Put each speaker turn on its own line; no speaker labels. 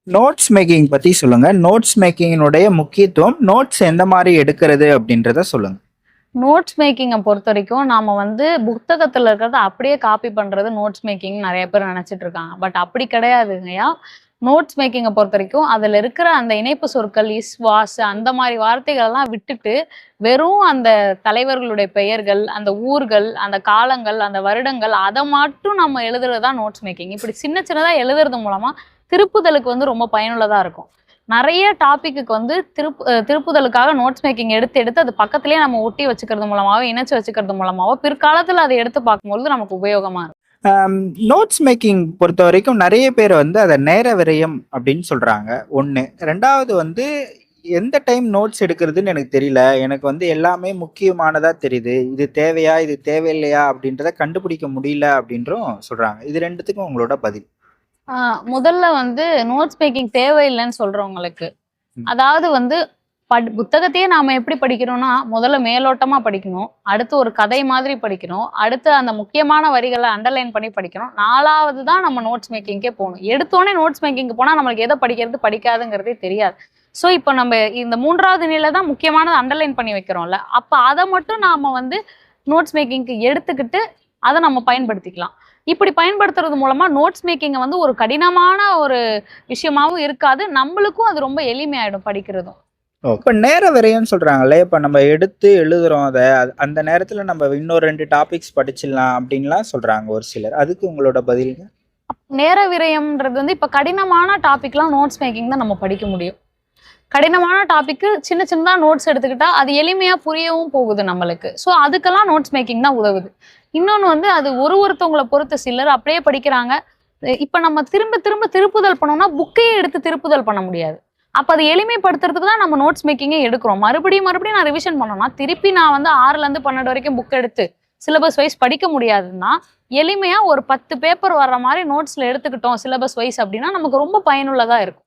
Notes making பத்தி சொல்லுங்க. Notes மேக்கிங்கினுடைய முக்கியத்துவம், நோட்ஸ் எந்த மாரி எடுக்கிறது அப்படின்றத சொல்லுங்க.
நோட்ஸ் மேக்கிங்கை பொறுத்த வரைக்கும் நாம வந்து புத்தகத்துல இருக்கிறத அப்படியே காப்பி பண்றது நோட்ஸ் மேக்கிங் நிறைய பேர் நினைச்சிட்டு இருக்காங்க. பட் அப்படி கிடையாதுங்கய்யா. நோட்ஸ் மேக்கிங்கை பொறுத்த வரைக்கும் அதுல இருக்கிற அந்த இணைப்பு சொற்கள், இஸ், வாஸ் அந்த மாதிரி வார்த்தைகள் எல்லாம் விட்டுட்டு வெறும் அந்த தலைவர்களுடைய பெயர்கள், அந்த ஊர்கள், அந்த காலங்கள், அந்த வருடங்கள் அதை மட்டும் நம்ம எழுதுறது தான் நோட்ஸ் மேக்கிங். இப்படி சின்ன சின்னதா எழுதுறது மூலமா திருப்புதலுக்கு வந்து ரொம்ப பயனுள்ளதா இருக்கும். நிறைய டாபிக்கு வந்து திருப்புதலுக்காக நோட்ஸ் மேக்கிங் எடுத்து எடுத்து அது பக்கத்துலயே நம்ம ஒட்டி வச்சுக்கிறது மூலமாவோ இணைச்சு வச்சுக்கிறது மூலமாவோ பிற்காலத்துல அதை எடுத்து பார்க்கும்போது நமக்கு உபயோகமா இருக்கும்.
நோட்ஸ் மேக்கிங் பொறுத்த வரைக்கும் நெறைய பேர் வந்து அத நேர விரயம் அப்படின்னு சொல்றாங்க. 1. 2வது வந்து எந்த டைம் நோட்ஸ் எடுக்கிறதுன்னு எனக்கு தெரியல. எனக்கு வந்து எல்லாமே முக்கியமானதா தெரியுது. இது தேவையா? இது தேவையில்லையா? அப்படின்றத கண்டுபிடிக்க முடியல அப்படின்றும் சொல்றாங்க. இது 2த்துக்கும் உங்களோட பதில்?
முதல்ல வந்து நோட்ஸ் மேக்கிங் தேவையில்லைன்னு சொல்றவங்களுக்கு, அதாவது வந்து புத்தகத்தையே நாம எப்படி படிக்கிறோம்னா, முதல்ல மேலோட்டமா படிக்கணும். அடுத்து ஒரு கதை மாதிரி படிக்கணும். அடுத்து அந்த முக்கியமான வரிகளை அண்டர்லைன் பண்ணி படிக்கணும். 4வது தான் நம்ம நோட்ஸ் மேக்கிங்கே போகணும். எடுத்தோடனே நோட்ஸ் மேக்கிங்க்கு போனா நம்மளுக்கு எதை படிக்கிறது படிக்காதுங்கிறதே தெரியாது. ஸோ இப்போ நம்ம இந்த 3வது நிலையில தான் முக்கியமானது அண்டர்லைன் பண்ணி வைக்கிறோம்ல, அப்போ அதை மட்டும் நாம வந்து நோட்ஸ் மேக்கிங்க்கு எடுத்துக்கிட்டு அதை நம்ம பயன்படுத்திக்கலாம். இப்படி பயன்படுத்துறது மூலமா நோட்ஸ் மேக்கிங்கை வந்து ஒரு கடினமான ஒரு விஷயமாவும் இருக்காது. நம்மளுக்கும் அது ரொம்ப எளிமையாயிடும் படிக்கிறதும்.
இப்ப நேர விரயம்னு சொல்றாங்கல்ல. இப்ப நம்ம எடுத்து எழுதுறோம் அத. அந்த நேரத்துல நம்ம இன்னும் 2 டாபிக்ஸ் படிச்சிடலாம் அப்படின்லாம் சொல்றாங்க ஒரு சிலர். அதுக்கு உங்களோட பதில்ங்க?
நேர விரயம்ன்றது வந்து இப்ப கடினமான டாபிக்லாம் நோட்ஸ் மேக்கிங் தான் நம்ம படிக்க முடியும். கடினமான டாபிக்கு சின்ன சின்னதா நோட்ஸ் எடுத்துக்கிட்டா அது எளிமையா புரியவும் போகுது நம்மளுக்கு. ஸோ அதுக்கெல்லாம் நோட்ஸ் மேக்கிங் தான் உதவுது. இன்னொன்று வந்து அது ஒருத்தவங்களை பொறுத்து சிலர் அப்படியே படிக்கிறாங்க. இப்ப நம்ம திரும்ப திரும்ப திருப்புதல் பண்ணோம்னா புக்கையே எடுத்து திருப்புதல் பண்ண முடியாது. அப்ப அதை எளிமைப்படுத்துறதுக்கு தான் நம்ம நோட்ஸ் மேக்கிங்கே எடுக்கிறோம். மறுபடியும் மறுபடியும் நான் ரிவிஷன் பண்ணோம்னா திருப்பி நான் வந்து 6ல இருந்து 12 வரைக்கும் புக் எடுத்து சிலபஸ் வைஸ் படிக்க முடியாதுன்னா எளிமையா ஒரு 10 பேப்பர் வர்ற மாதிரி நோட்ஸ்ல எடுத்துக்கிட்டோம் சிலபஸ் வைஸ் அப்படின்னா நமக்கு ரொம்ப பயனுள்ளதா இருக்கும்.